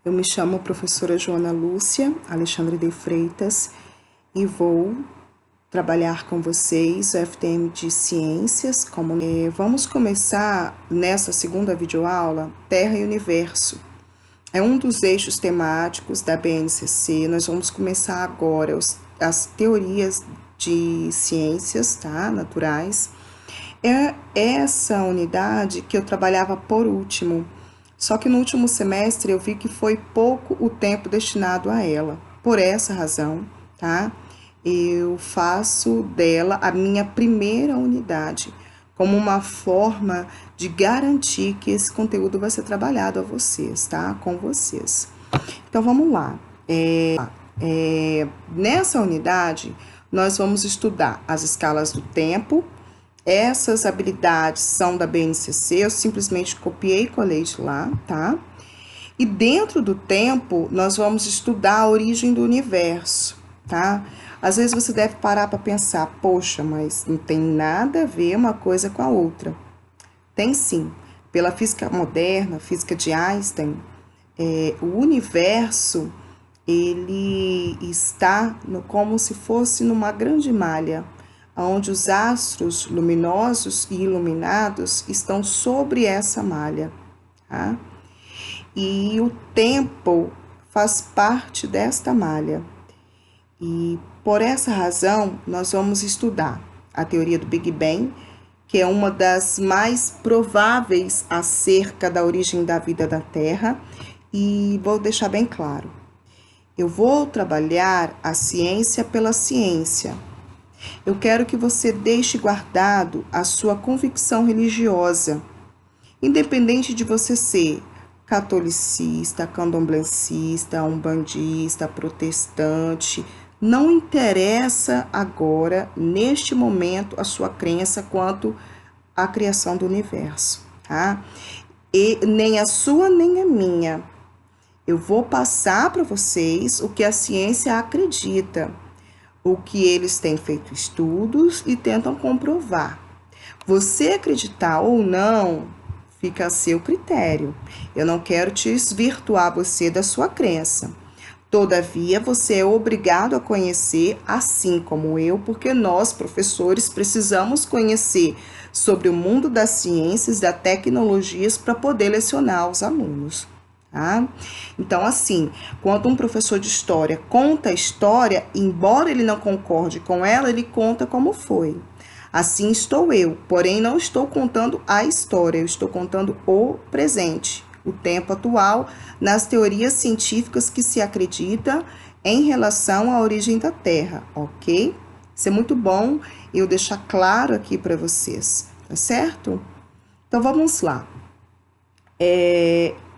Eu me chamo professora Joana Lúcia Alexandre de Freitas e vou trabalhar com vocês o FTM de Ciências. Vamos começar nessa segunda videoaula, Terra e Universo. É um dos eixos temáticos da BNCC. Nós vamos começar agora as teorias de ciências, tá? Naturais. É essa unidade que eu trabalhava por último. Só que no último semestre eu vi que foi pouco o tempo destinado a ela. Por essa razão, tá? Eu faço dela a minha primeira unidade, como uma forma de garantir que esse conteúdo vai ser trabalhado a vocês, tá? Com vocês. Então, vamos lá. Nessa unidade, nós vamos estudar as escalas do tempo. Essas habilidades são da BNCC, eu simplesmente copiei e colei de lá, tá? E dentro do tempo, nós vamos estudar a origem do universo, tá? Às vezes você deve parar para pensar, poxa, mas não tem nada a ver uma coisa com a outra. Tem sim. Pela física moderna, física de Einstein, o universo, ele está como se fosse numa grande malha, onde os astros luminosos e iluminados estão sobre essa malha, tá? E o tempo faz parte desta malha. E por essa razão, nós vamos estudar a teoria do Big Bang, que é uma das mais prováveis acerca da origem da vida da Terra, e vou deixar bem claro. Eu vou trabalhar a ciência pela ciência. Eu quero que você deixe guardado a sua convicção religiosa, independente de você ser catolicista, candomblessista, umbandista, protestante, não interessa agora, neste momento, a sua crença quanto à criação do universo, tá? E nem a sua, nem a minha. Eu vou passar para vocês o que a ciência acredita, o que eles têm feito estudos e tentam comprovar. Você acreditar ou não, fica a seu critério. Eu não quero desvirtuar você da sua crença. Todavia, você é obrigado a conhecer, assim como eu, porque nós, professores, precisamos conhecer sobre o mundo das ciências e das tecnologias para poder lecionar aos alunos. Tá? Então, assim, quando um professor de história conta a história, embora ele não concorde com ela, ele conta como foi. Assim estou eu, porém não estou contando a história, eu estou contando o presente, o tempo atual, nas teorias científicas que se acredita em relação à origem da Terra, ok? Isso é muito bom eu deixar claro aqui para vocês, tá certo? Então, vamos lá.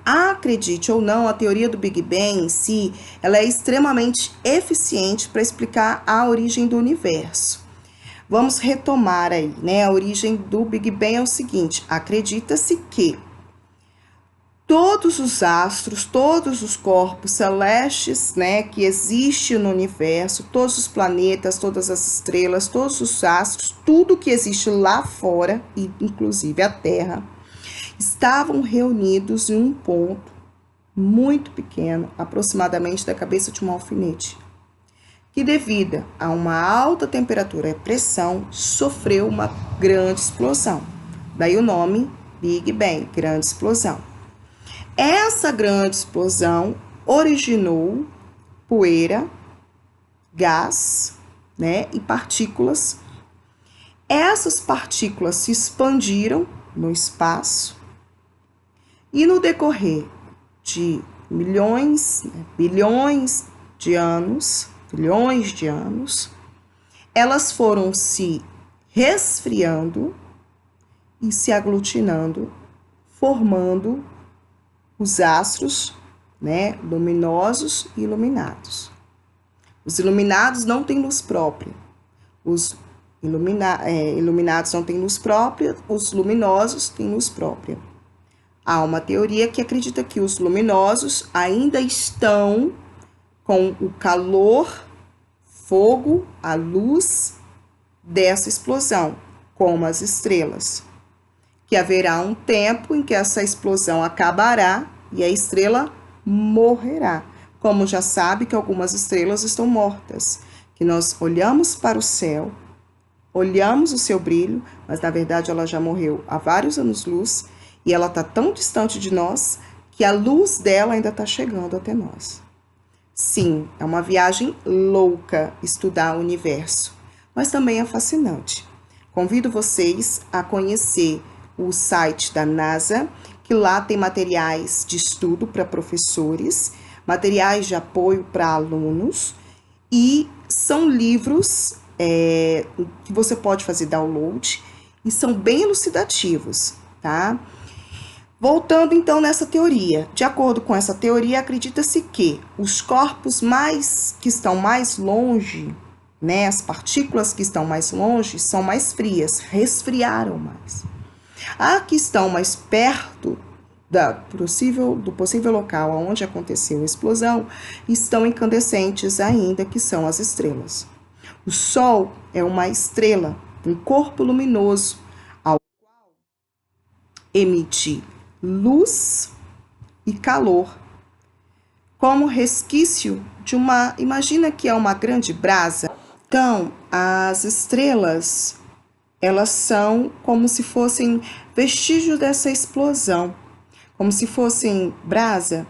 Acredite ou não, a teoria do Big Bang em si, ela é extremamente eficiente para explicar a origem do universo. Vamos retomar aí, né? A origem do Big Bang é o seguinte: acredita-se que todos os astros, todos os corpos celestes, né, que existem no universo, todos os planetas, todas as estrelas, todos os astros, tudo que existe lá fora, inclusive a Terra, estavam reunidos em um ponto muito pequeno, aproximadamente da cabeça de um alfinete, que devido a uma alta temperatura e pressão, sofreu uma grande explosão. Daí o nome Big Bang, grande explosão. Essa grande explosão originou poeira, gás, né, e partículas. Essas partículas se expandiram no espaço e no decorrer de bilhões de anos, elas foram se resfriando e se aglutinando, formando os astros, né, luminosos e iluminados. Os iluminados não têm luz própria. Os iluminados não têm luz própria, os luminosos têm luz própria. Há uma teoria que acredita que os luminosos ainda estão com o calor, fogo, a luz dessa explosão, como as estrelas. Que haverá um tempo em que essa explosão acabará e a estrela morrerá. Como já sabe que algumas estrelas estão mortas, que nós olhamos para o céu, olhamos o seu brilho, mas na verdade ela já morreu há vários anos-luz e ela está tão distante de nós que a luz dela ainda está chegando até nós. Sim, é uma viagem louca estudar o universo, mas também é fascinante. Convido vocês a conhecer o site da NASA, que lá tem materiais de estudo para professores, materiais de apoio para alunos e são livros que você pode fazer download e são bem elucidativos, tá? Voltando então nessa teoria, de acordo com essa teoria, acredita-se que os corpos que estão mais longe, né, as partículas que estão mais longe, são mais frias, resfriaram mais. As que estão mais perto do possível local onde aconteceu a explosão estão incandescentes ainda, que são as estrelas. O Sol é uma estrela, um corpo luminoso, ao qual emite luz e calor, como resquício de imagina que é uma grande brasa. Então, as estrelas, elas são como se fossem vestígios dessa explosão, como se fossem brasa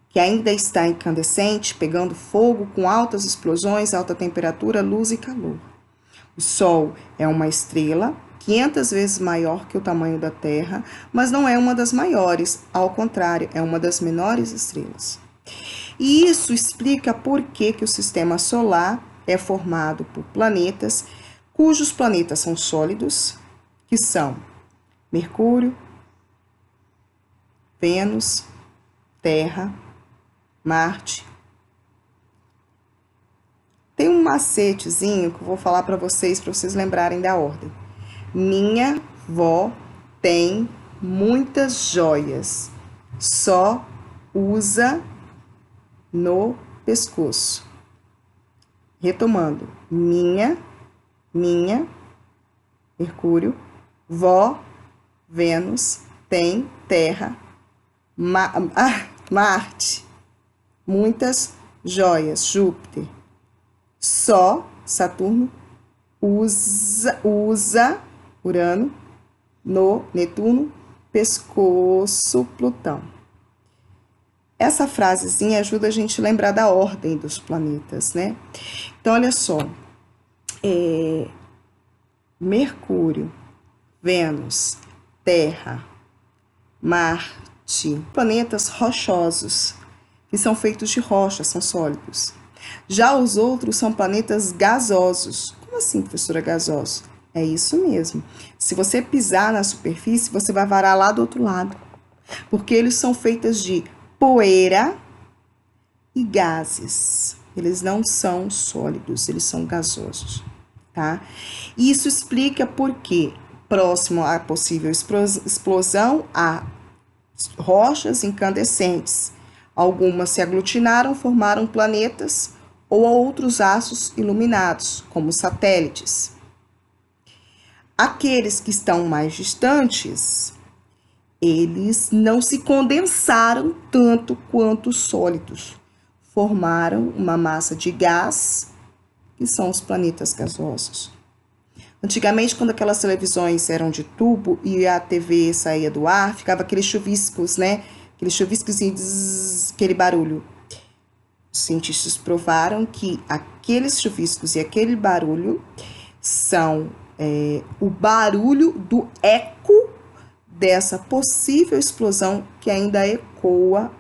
que ainda está incandescente, pegando fogo com altas explosões, alta temperatura, luz e calor. O Sol é uma estrela 500 vezes maior que o tamanho da Terra, mas não é uma das maiores, ao contrário, é uma das menores estrelas. E isso explica por que o sistema solar é formado por planetas, cujos planetas são sólidos, que são Mercúrio, Vênus, Terra, Marte. Tem um macetezinho que eu vou falar para vocês lembrarem da ordem. Minha vó tem muitas joias, só usa no pescoço. Retomando, minha, Mercúrio, vó, Vênus, tem, Terra, Marte, muitas joias, Júpiter, só Saturno usa Urano, Netuno, pescoço, Plutão. Essa frasezinha ajuda a gente a lembrar da ordem dos planetas, né? Então, olha só. Mercúrio, Vênus, Terra, Marte, planetas rochosos, que são feitos de rocha, são sólidos. Já os outros são planetas gasosos. Como assim, professora, gasoso? É isso mesmo. Se você pisar na superfície, você vai varar lá do outro lado. Porque eles são feitos de poeira e gases. Eles não são sólidos, eles são gasosos, tá? E isso explica por que, próximo à possível explosão, há rochas incandescentes. Algumas se aglutinaram, formaram planetas ou outros astros iluminados, como satélites. Aqueles que estão mais distantes, eles não se condensaram tanto quanto os sólidos. Formaram uma massa de gás, que são os planetas gasosos. Antigamente, quando aquelas televisões eram de tubo e a TV saía do ar, ficava aqueles chuviscos, né? Aqueles chuviscos e aquele barulho. Os cientistas provaram que aqueles chuviscos e aquele barulho são o barulho do eco dessa possível explosão que ainda ecoa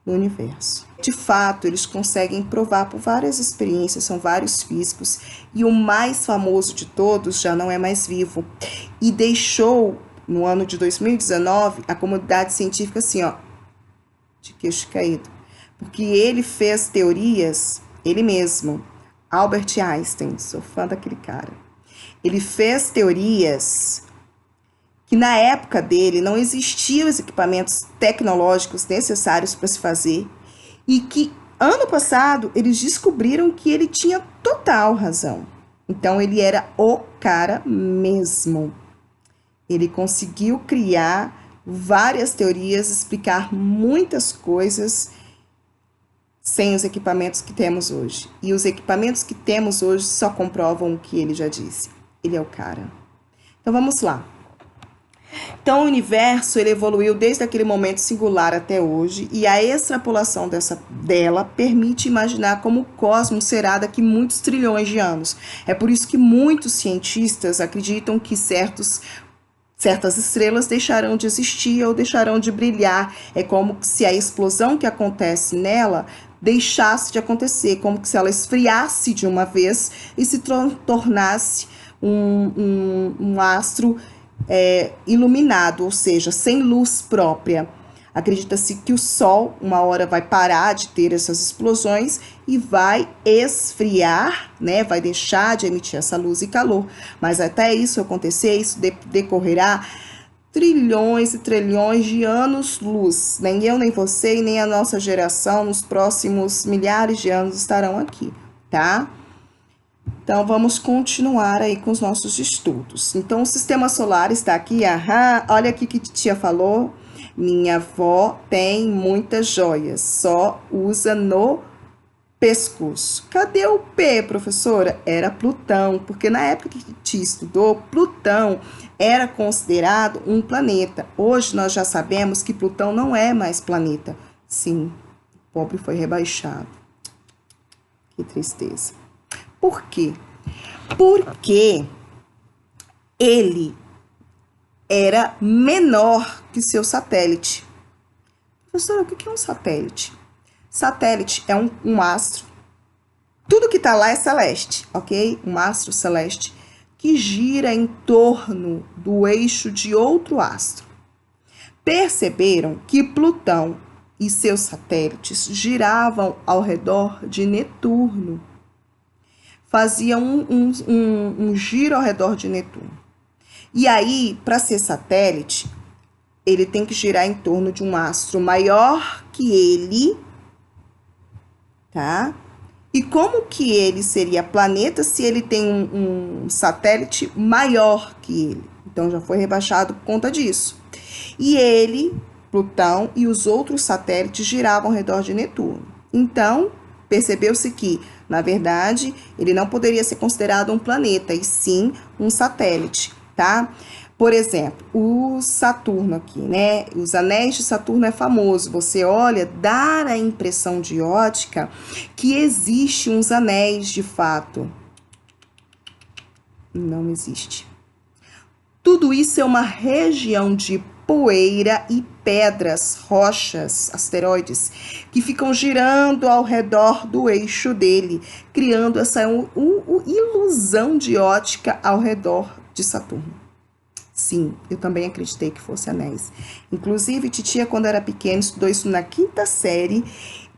no universo. De fato, eles conseguem provar por várias experiências, são vários físicos, e o mais famoso de todos já não é mais vivo, e deixou, no ano de 2019, a comunidade científica assim, ó, de queixo caído, porque ele fez teorias, ele mesmo, Albert Einstein, sou fã daquele cara, ele fez teorias que na época dele não existiam os equipamentos tecnológicos necessários para se fazer e que ano passado eles descobriram que ele tinha total razão. Então ele era o cara mesmo. Ele conseguiu criar várias teorias, explicar muitas coisas sem os equipamentos que temos hoje. E os equipamentos que temos hoje só comprovam o que ele já disse. Ele é o cara. Então vamos lá. Então o universo ele evoluiu desde aquele momento singular até hoje, e a extrapolação dela permite imaginar como o cosmos será daqui muitos trilhões de anos. É por isso que muitos cientistas acreditam que certas estrelas deixarão de existir ou deixarão de brilhar. É como se a explosão que acontece nela deixasse de acontecer, como se ela esfriasse de uma vez e se tornasse um astro iluminado, ou seja, sem luz própria. Acredita-se que o Sol, uma hora, vai parar de ter essas explosões e vai esfriar, né? Vai deixar de emitir essa luz e calor. Mas até isso acontecer, isso decorrerá trilhões e trilhões de anos-luz. Nem eu, nem você e nem a nossa geração, nos próximos milhares de anos, estarão aqui, tá? Então, vamos continuar aí com os nossos estudos. Então, o sistema solar está aqui, olha aqui que titia falou. Minha avó tem muitas joias, só usa no pescoço. Cadê o P, professora? Era Plutão, porque na época que titia estudou, Plutão era considerado um planeta. Hoje nós já sabemos que Plutão não é mais planeta. Sim, o pobre foi rebaixado. Que tristeza. Por quê? Porque ele era menor que seu satélite. Professora, o que é um satélite? Satélite é um astro. Tudo que está lá é celeste, ok? Um astro celeste que gira em torno do eixo de outro astro. Perceberam que Plutão e seus satélites giravam ao redor de Netuno. Faziam um giro ao redor de Netuno. E aí, para ser satélite, ele tem que girar em torno de um astro maior que ele, tá? E como que ele seria planeta se ele tem um satélite maior que ele? Então, já foi rebaixado por conta disso. E ele, Plutão e os outros satélites giravam ao redor de Netuno. Então, percebeu-se que, na verdade, ele não poderia ser considerado um planeta, e sim um satélite, tá? Por exemplo, o Saturno aqui, né? Os anéis de Saturno é famoso. Você olha, dá a impressão de ótica que existe uns anéis de fato. Não existe. Tudo isso é uma região de poeira e pedras, rochas, asteroides, que ficam girando ao redor do eixo dele, criando essa ilusão de ótica ao redor de Saturno. Sim, eu também acreditei que fosse anéis. Inclusive, titia, quando era pequena, estudou isso na 5ª série,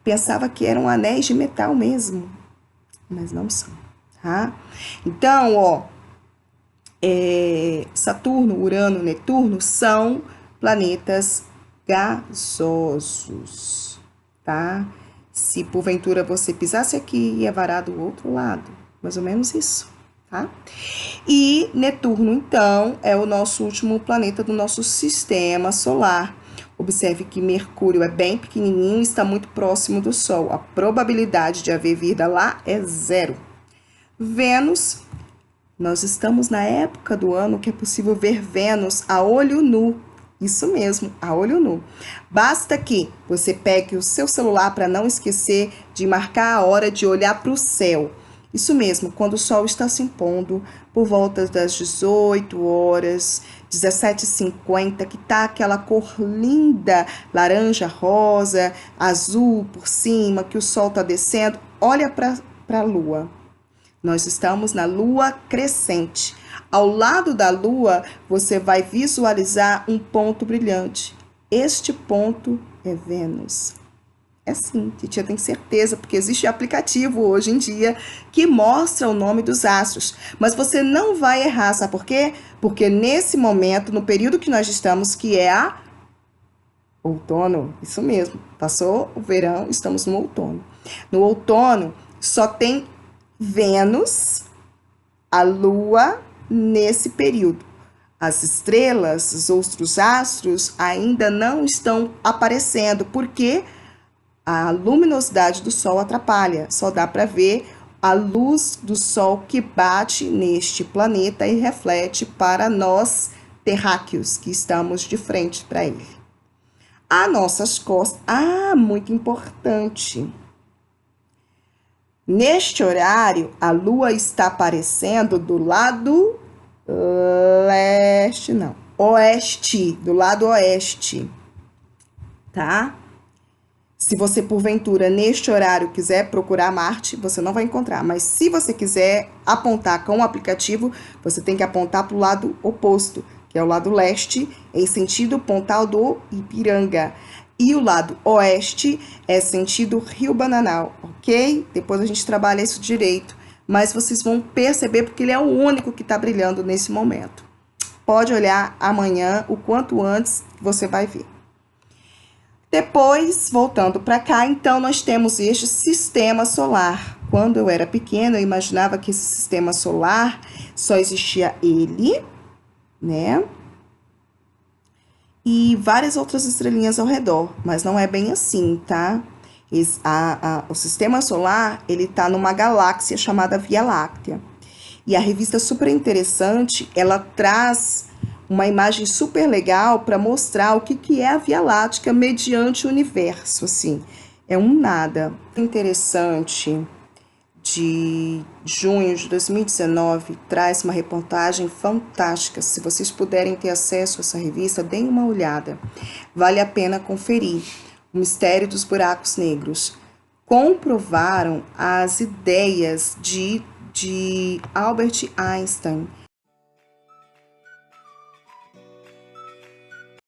pensava que eram anéis de metal mesmo, mas não são, tá? Então, ó, Saturno, Urano, Netuno são planetas gasosos, tá? Se porventura você pisasse aqui, ia varar do outro lado, mais ou menos isso, tá? E Netuno, então, é o nosso último planeta do nosso sistema solar. Observe que Mercúrio é bem pequenininho e está muito próximo do Sol. A probabilidade de haver vida lá é 0. Vênus, nós estamos na época do ano que é possível ver Vênus a olho nu. Isso mesmo, a olho nu. Basta que você pegue o seu celular para não esquecer de marcar a hora de olhar para o céu. Isso mesmo, quando o sol está se impondo, por volta das 18 horas, 17h50, que tá aquela cor linda, laranja, rosa, azul por cima, que o sol está descendo, olha para a lua. Nós estamos na lua crescente. Ao lado da lua, você vai visualizar um ponto brilhante. Este ponto é Vênus. É sim, titia tem certeza, porque existe aplicativo hoje em dia que mostra o nome dos astros. Mas você não vai errar, sabe por quê? Porque nesse momento, no período que nós estamos, que é outono, isso mesmo, passou o verão, estamos no outono. No outono, só tem Vênus, a lua, nesse período. As estrelas, os outros astros, ainda não estão aparecendo, porque a luminosidade do Sol atrapalha. Só dá para ver a luz do Sol que bate neste planeta e reflete para nós terráqueos, que estamos de frente para ele. As nossas costas, muito importante. Neste horário, a Lua está aparecendo do lado oeste, do lado oeste, tá? Se você, porventura, neste horário quiser procurar Marte, você não vai encontrar. Mas se você quiser apontar com o aplicativo, você tem que apontar para o lado oposto, que é o lado leste, em sentido Pontal do Ipiranga. E o lado oeste é sentido Rio Bananal, ok? Depois a gente trabalha isso direito. Mas vocês vão perceber porque ele é o único que está brilhando nesse momento. Pode olhar amanhã, o quanto antes, você vai ver. Depois, voltando para cá, então, nós temos este sistema solar. Quando eu era pequena, eu imaginava que esse sistema solar só existia ele, né? E várias outras estrelinhas ao redor, mas não é bem assim, tá? O sistema solar, ele tá numa galáxia chamada Via Láctea. E a revista Super Interessante, ela traz uma imagem super legal para mostrar o que é a Via Láctea mediante o universo, assim. É um nada. Interessante, de junho de 2019, traz uma reportagem fantástica. Se vocês puderem ter acesso a essa revista, deem uma olhada. Vale a pena conferir. O mistério dos buracos negros. Comprovaram as ideias de Albert Einstein